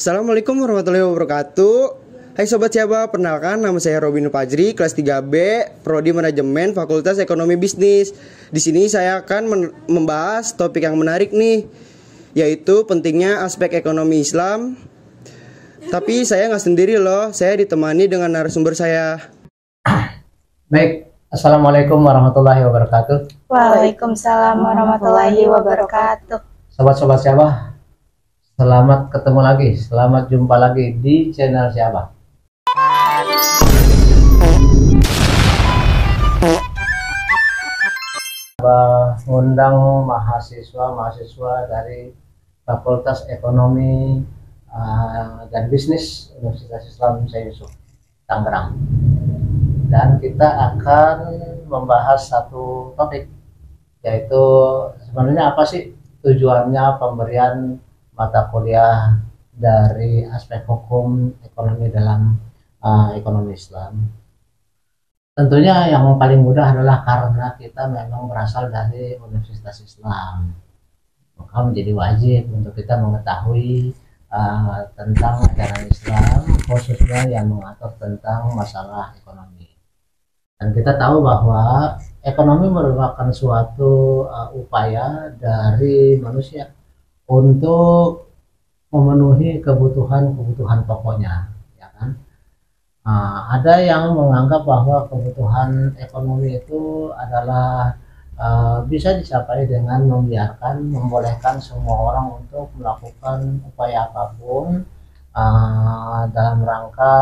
Assalamualaikum warahmatullahi wabarakatuh. Hai Sobat Siaba, perkenalkan nama saya Robin Fajri, kelas 3B, Prodi Manajemen, Fakultas Ekonomi Bisnis. Di sini saya akan membahas topik yang menarik nih, yaitu pentingnya aspek ekonomi Islam. Tapi saya nggak sendiri loh, saya ditemani dengan narasumber saya. Baik, Assalamualaikum warahmatullahi wabarakatuh. Waalaikumsalam warahmatullahi wabarakatuh. Sobat-sobat Siaba, selamat ketemu lagi, selamat jumpa lagi di channel Siaba. Mengundang mahasiswa dari Fakultas Ekonomi dan Bisnis Universitas Islam Syekh Yusuf, Tangerang. Dan kita akan membahas satu topik, yaitu sebenarnya apa sih tujuannya pemberian mata kuliah dari aspek hukum ekonomi dalam ekonomi Islam. Tentunya yang paling mudah adalah karena kita memang berasal dari Universitas Islam, maka menjadi wajib untuk kita mengetahui tentang ajaran Islam, khususnya yang mengatur tentang masalah ekonomi. Dan kita tahu bahwa ekonomi merupakan suatu upaya dari manusia untuk memenuhi kebutuhan pokoknya, ya kan? Ada yang menganggap bahwa kebutuhan ekonomi itu adalah bisa dicapai dengan membolehkan semua orang untuk melakukan upaya apapun dalam rangka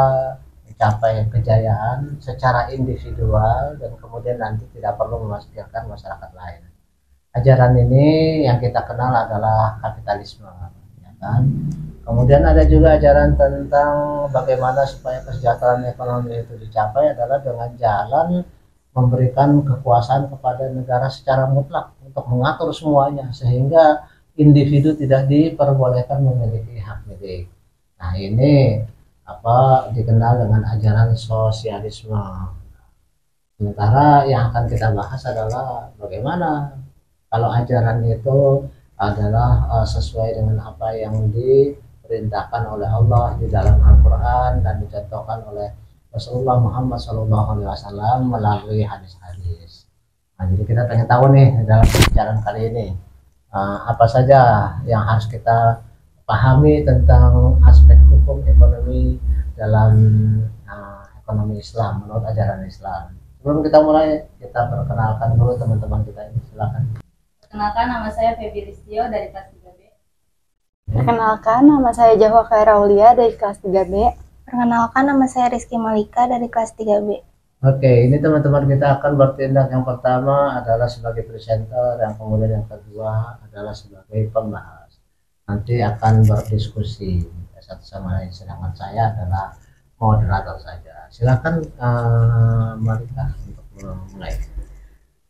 mencapai kejayaan secara individual dan kemudian nanti tidak perlu memikirkan masyarakat lain. Ajaran ini yang kita kenal adalah kapitalisme, ya kan? Kemudian ada juga ajaran tentang bagaimana supaya kesejahteraan ekonomi itu dicapai adalah dengan jalan memberikan kekuasaan kepada negara secara mutlak untuk mengatur semuanya sehingga individu tidak diperbolehkan memiliki hak milik. Nah, ini dikenal dengan ajaran sosialisme. Sementara yang akan kita bahas adalah bagaimana kalau ajaran itu adalah sesuai dengan apa yang diperintahkan oleh Allah di dalam Al-Quran dan dicontohkan oleh Rasulullah Muhammad SAW melalui hadis-hadis. Nah, jadi kita pengen tahu nih dalam pembicaraan kali ini apa saja yang harus kita pahami tentang aspek hukum ekonomi dalam ekonomi Islam menurut ajaran Islam. Sebelum kita mulai, kita perkenalkan dulu teman-teman kita ini. Silakan. Perkenalkan, nama saya Feby Listio dari kelas 3B. Perkenalkan, nama saya Jahwa Khairaulia dari kelas 3B. Perkenalkan, nama saya Rizky Malika dari kelas 3B. Oke, ini teman-teman kita akan bertindak. Yang pertama adalah sebagai presenter, yang kemudian yang kedua adalah sebagai pembahas. Nanti akan berdiskusi satu sama lain, sedangkan saya adalah moderator saja. Silakan Malika untuk mulai.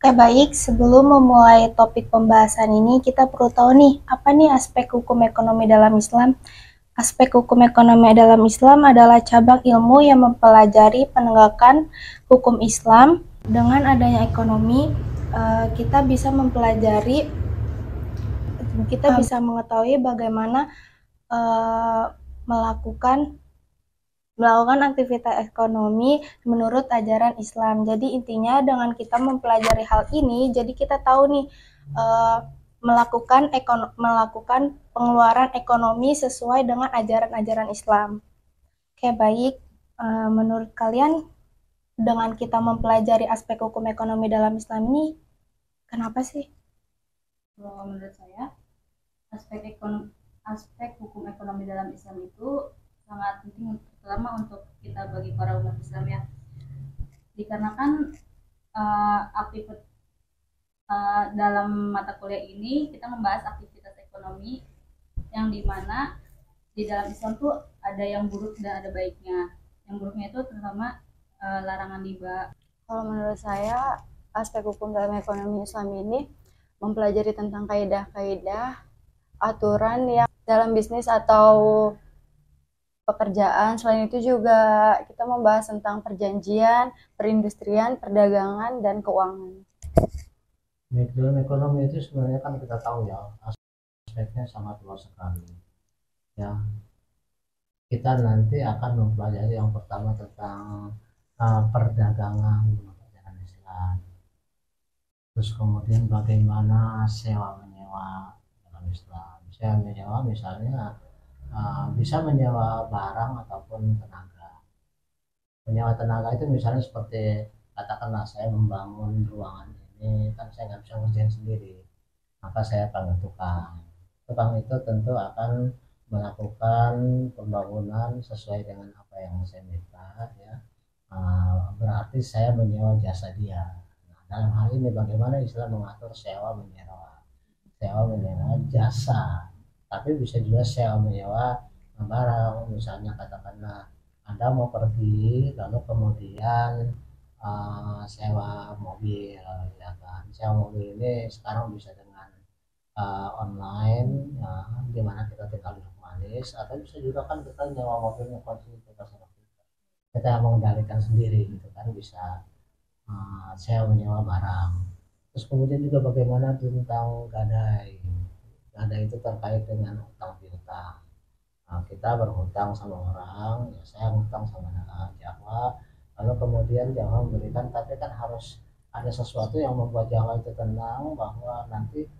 Oke, baik, sebelum memulai topik pembahasan ini, kita perlu tahu nih, apa nih aspek hukum ekonomi dalam Islam? Aspek hukum ekonomi dalam Islam adalah cabang ilmu yang mempelajari penegakan hukum Islam. Dengan adanya ekonomi, kita bisa mengetahui bagaimana melakukan aktivitas ekonomi menurut ajaran Islam. Jadi intinya dengan kita mempelajari hal ini, jadi kita tahu nih melakukan pengeluaran ekonomi sesuai dengan ajaran-ajaran Islam. Oke, baik. Menurut kalian dengan kita mempelajari aspek hukum ekonomi dalam Islam ini, kenapa sih? Kalau menurut saya, aspek hukum ekonomi dalam Islam itu sangat penting, terutama untuk kita bagi para umat Islam ya. Dikarenakan dalam mata kuliah ini kita membahas aktivitas ekonomi yang dimana di dalam Islam tuh ada yang buruk dan ada baiknya. Yang buruknya itu terutama larangan riba. Kalau menurut saya, aspek hukum dalam ekonomi Islam ini mempelajari tentang kaidah-kaidah aturan yang dalam bisnis atau pekerjaan. Selain itu juga kita membahas tentang perjanjian, perindustrian, perdagangan, dan keuangan. Dalam ekonomi itu sebenarnya kan kita tahu ya, aspeknya sangat luas sekali. Ya, kita nanti akan mempelajari yang pertama tentang perdagangan ajaran Islam. Terus kemudian bagaimana sewa menyewa dalam Islam. Sewa menyewa misalnya bisa menyewa barang ataupun tenaga. Menyewa tenaga itu misalnya seperti katakanlah saya membangun ruangan ini, kan saya nggak bisa ngerjain sendiri, maka saya panggil tukang. Tukang itu tentu akan melakukan pembangunan sesuai dengan apa yang saya minta, ya. Berarti saya menyewa jasa dia. Nah, dalam hal ini bagaimana Islam mengatur sewa menyewa? Sewa menyewa jasa, tapi bisa juga sewa menyewa barang. Misalnya katakanlah Anda mau pergi lalu kemudian sewa mobil, ya kan. Sewa mobil ini sekarang bisa dengan online, ya, di mana kita tinggal duduk manis, atau bisa juga kan kita nyewa mobilnya kunci kita sama kita mengendalikan sendiri gitu kan, bisa sewa menyewa barang. Terus kemudian juga bagaimana tentang gadai. Gadai itu terkait dengan utang piutang. Nah, kita berhutang sama orang, ya saya hutang sama Jawa, lalu kemudian Jawa memberikan, tapi kan harus ada sesuatu yang membuat Jawa itu tenang bahwa nanti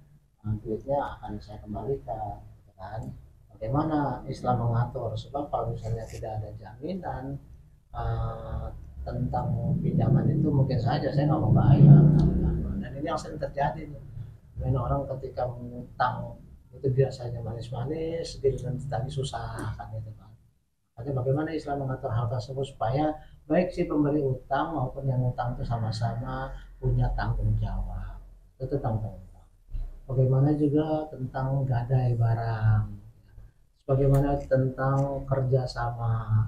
duitnya akan saya kembalikan, gitu kan. Bagaimana Islam mengatur? Sebab kalau misalnya tidak ada jaminan uh, tentang pinjaman itu, mungkin saja saya nggak mau bayar. Dan ini yang sering terjadi nih. Dan orang ketika mengutang itu biasanya manis-manis, giliran ditagih susah kan, gitu kan. Jadi bagaimana Islam mengatur hal tersebut supaya baik si pemberi utang maupun yang utang itu sama-sama punya tanggung jawab. Itu tanggung jawab. Bagaimana juga tentang gadai barang, bagaimana tentang kerjasama,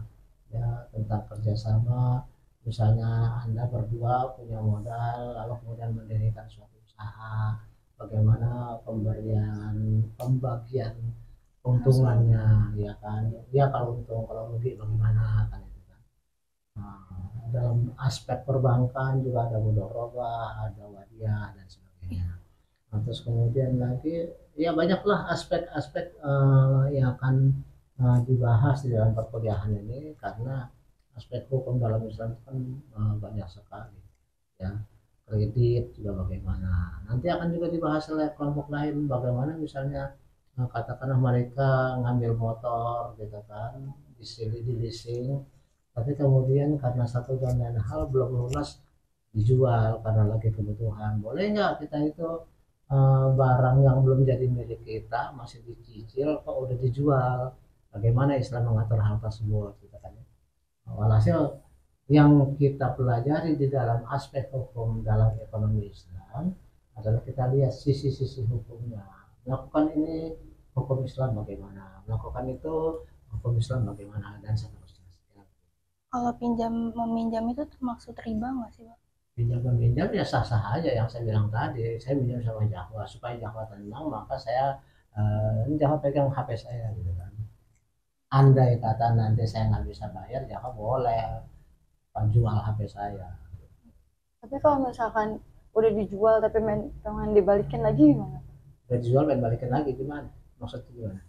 ya, tentang kerjasama. Misalnya Anda berdua punya modal lalu kemudian mendirikan suatu usaha, bagaimana pembagian keuntungannya, ya kan. Ya kalau untung, kalau rugi bagaimana kan, itu kan. Nah, dalam aspek perbankan juga ada mudharabah, ada wadiah dan sebagainya. Nah, terus kemudian lagi ya banyaklah aspek-aspek yang akan dibahas di dalam perkuliahan ini, karena aspek hukum dalam Islam itu kan banyak sekali, ya. Kredit juga bagaimana, nanti akan juga dibahas oleh kelompok lain, bagaimana misalnya katakanlah mereka ngambil motor gitu kan, di leasing, tapi kemudian karena satu dan lain hal belum lunas dijual karena lagi kebutuhan. Boleh nggak kita itu barang yang belum jadi milik kita masih dicicil kok udah dijual? Bagaimana Islam mengatur hal tersebut, gitu kan, ya. Walhasil yang kita pelajari di dalam aspek hukum dalam ekonomi Islam adalah kita lihat sisi-sisi hukumnya. Melakukan ini hukum Islam bagaimana, melakukan itu hukum Islam bagaimana, dan seterusnya. Kalau pinjam meminjam itu termaksud riba nggak sih, Pak? Pinjam meminjam ya sah-sah aja, yang saya bilang tadi, saya pinjam sama Jahwa supaya Jahwa tenang, maka saya Jahwa pegang HP saya, gitu kan. Andai kata nanti saya nggak bisa bayar, Jahwa boleh jual HP saya. Tapi kalau misalkan udah dijual tapi pengen dibalikin lagi gimana? Udah dijual dan balikin lagi gimana? Maksudnya gimana?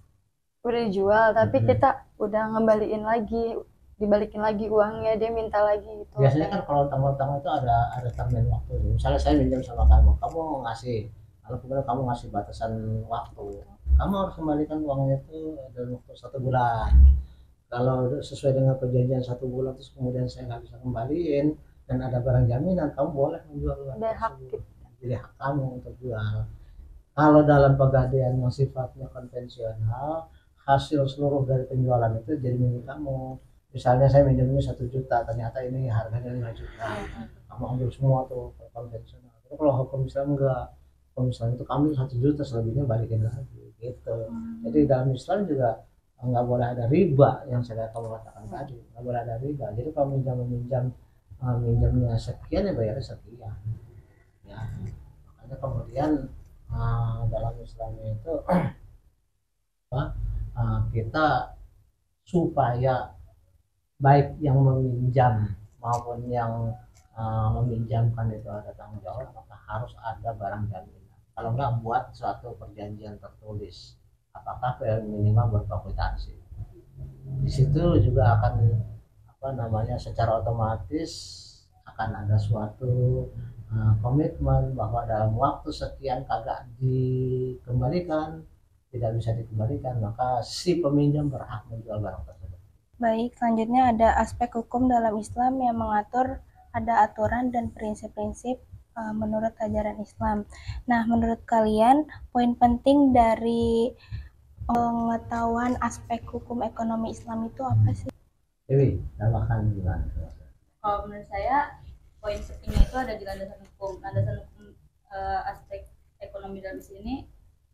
Udah dijual tapi kita udah ngembaliin lagi, dibalikin lagi uangnya, dia minta lagi gitu. Biasanya kan kalau utang-utang itu ada termin waktu. Misalnya saya minjem sama kamu ngasih, lalu kemudian kamu ngasih batasan waktu, kamu harus kembalikan uangnya itu dalam waktu 1 bulan. Kalau sesuai dengan perjanjian 1 bulan terus kemudian saya nggak bisa kembaliin dan ada barang jaminan, kamu boleh menjual uang Ada hak tersebut. gitu. Jadi hak kamu untuk jual. Kalau dalam pegadaian yang sifatnya konvensional, hasil seluruh dari penjualan itu jadi milik kamu. Misalnya saya minjamnya 1 juta, ternyata ini harganya 5 juta, kamu ambil semua tuh konvensional. Tapi kalau hukum Islam enggak, hukum Islam itu kamu 1 juta, selebihnya balikin lagi, gitu. Jadi dalam Islam juga nggak boleh ada riba, yang saya kamu katakan tadi nggak boleh ada riba. Jadi kalau meminjam minjamnya sekian ya bayarnya sekian, ya. Makanya kemudian dalam Islam itu kita supaya baik yang meminjam maupun yang meminjamkan itu ada tanggung jawab, maka harus ada barang jaminan. Kalau nggak, buat suatu perjanjian tertulis, apakah minimal berupa kwitansi. Di situ juga akan secara otomatis akan ada suatu komitmen bahwa dalam waktu sekian kagak dikembalikan, tidak bisa dikembalikan, maka si peminjam berhak menjual barang tersebut. Baik, selanjutnya ada aspek hukum dalam Islam yang mengatur ada aturan dan prinsip-prinsip menurut ajaran Islam. Nah, menurut kalian poin penting dari pengetahuan aspek hukum ekonomi Islam itu apa sih? Dewi, tambahkan gimana? Kalau menurut saya poin pentingnya itu ada di landasan hukum. Landasan hukum aspek ekonomi dalam sini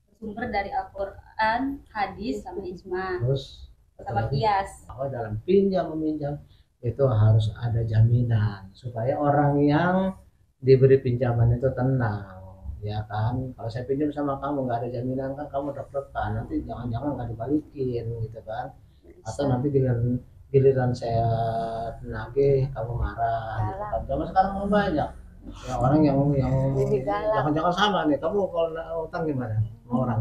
bersumber dari Al-Quran, hadis, sama ijma, Terus sama kias. bahwa dalam pinjam meminjam itu harus ada jaminan supaya orang yang diberi pinjaman itu tenang, ya kan? Kalau saya pinjam sama kamu nggak ada jaminan kan kamu deg-degan, nanti jangan-jangan nggak dibalikin gitu kan? Atau nanti giliran saya nagih kamu marah gitu kan. Zaman sekarang banyak ya orang yang jangan-jangan sama nih, kamu kalau utang gimana sama orang?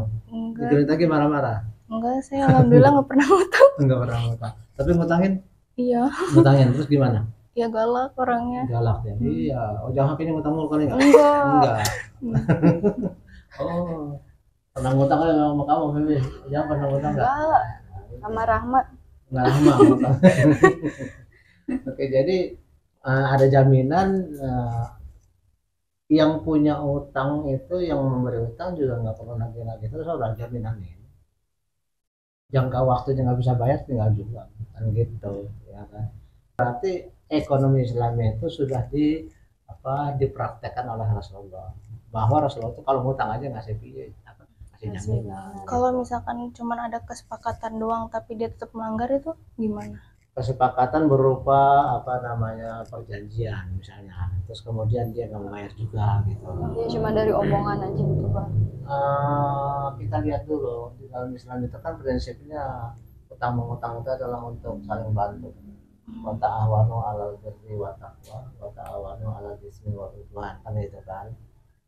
Giliran tagih marah-marah. Enggak, saya alhamdulillah nggak pernah ngutang. Enggak pernah ngutang. Tapi ngutangin? Iya. Ngutangin terus gimana? Ya galak orangnya. Galak ya. Iya. Oh, jangan hakinya ngutang mulu kali enggak? Enggak. Oh. Pernah ngutang kali sama kamu, Bibi? Jangan pernah ngutang enggak? Enggak. Sama Rahmat. Enggak lama ngutang. Oke, jadi ada jaminan yang punya utang itu, yang memberi utang juga nggak perlu nagih-nagih terus udah jaminan nih. Jangka waktunya nggak bisa bayar tinggal juga kan gitu ya kan. Berarti ekonomi Islam itu sudah dipraktekkan oleh Rasulullah, bahwa Rasulullah itu kalau ngutang aja ngasih jaminan. Kalau misalkan cuma ada kesepakatan doang tapi dia tetap melanggar itu gimana? Kesepakatan berupa perjanjian misalnya, terus kemudian dia nggak membayar juga gitu. Dia cuma dari omongan aja gitu Bang. Kita lihat dulu di dalam Islam itu kan prinsipnya utang mengutang itu adalah untuk saling bantu. Wa ta'awanu 'alal birri wa taqwa wa ta'awanu 'alal ismi wal 'udwan, kan itu kan.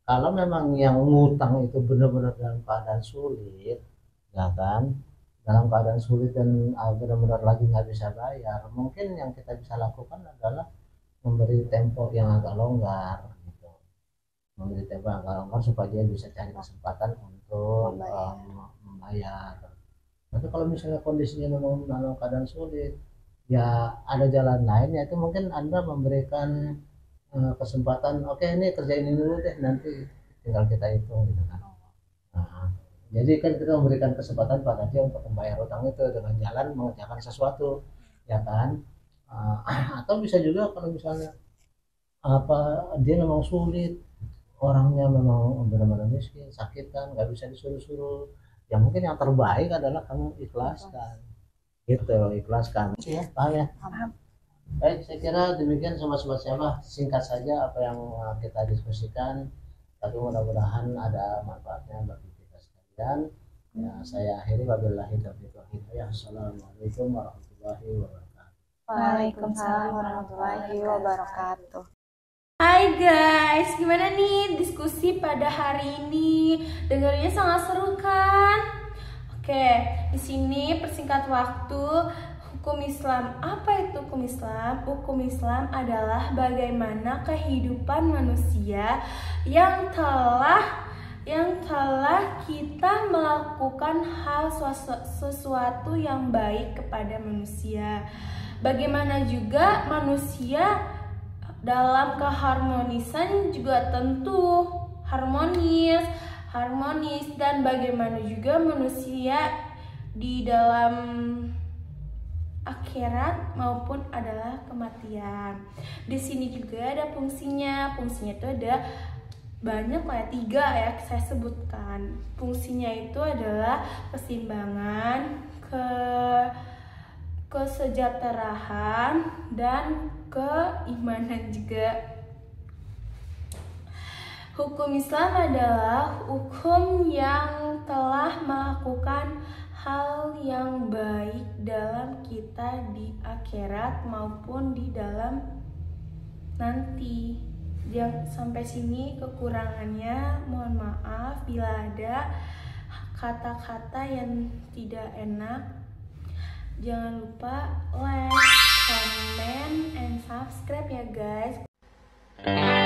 Kalau memang yang ngutang itu benar-benar dalam keadaan sulit, ya kan, dalam keadaan sulit dan benar-benar lagi nggak bisa bayar, mungkin yang kita bisa lakukan adalah memberi tempo yang agak longgar gitu, memberi tempo yang agak longgar supaya dia bisa cari kesempatan untuk membayar. Tapi kalau misalnya kondisinya memang dalam keadaan sulit, ya ada jalan lain, yaitu mungkin Anda memberikan kesempatan, oke, ini kerjain ini dulu deh, nanti tinggal kita hitung gitu kan. Jadi kan kita memberikan kesempatan pada dia untuk membayar utang itu dengan jalan mengerjakan sesuatu, ya kan? Atau bisa juga kalau misalnya dia memang sulit, orangnya memang benar-benar miskin, sakit kan, nggak bisa disuruh-suruh. Ya mungkin yang terbaik adalah kamu ikhlaskan, gitu, ikhlaskan. Ya, paham ya? Baik, saya kira demikian sobat-sobat siapa, singkat saja apa yang kita diskusikan, tapi mudah-mudahan ada manfaatnya bagi kita sekalian. Ya, saya akhiri, wabillahi taufiq wal hidayah. Assalamualaikum warahmatullahi wabarakatuh. Waalaikumsalam warahmatullahi wabarakatuh. Hai guys, gimana nih diskusi pada hari ini? Dengarnya sangat seru kan? Oke, di sini persingkat waktu. Hukum Islam. Apa itu hukum Islam? Hukum Islam adalah bagaimana kehidupan manusia yang telah kita melakukan hal sesuatu yang baik kepada manusia. Bagaimana juga manusia dalam keharmonisan juga tentu harmonis, dan bagaimana juga manusia di dalam akhirat maupun adalah kematian. Di sini juga ada fungsinya. Fungsinya itu ada banyak lah, 3 ya saya sebutkan. Fungsinya itu adalah keseimbangan, kesejahteraan, dan keimanan juga. Hukum Islam adalah hukum yang telah melakukan hal yang baik dalam kita di akhirat maupun di dalam nanti. Sampai sini kekurangannya mohon maaf bila ada kata-kata yang tidak enak. Jangan lupa like, comment, and subscribe ya guys.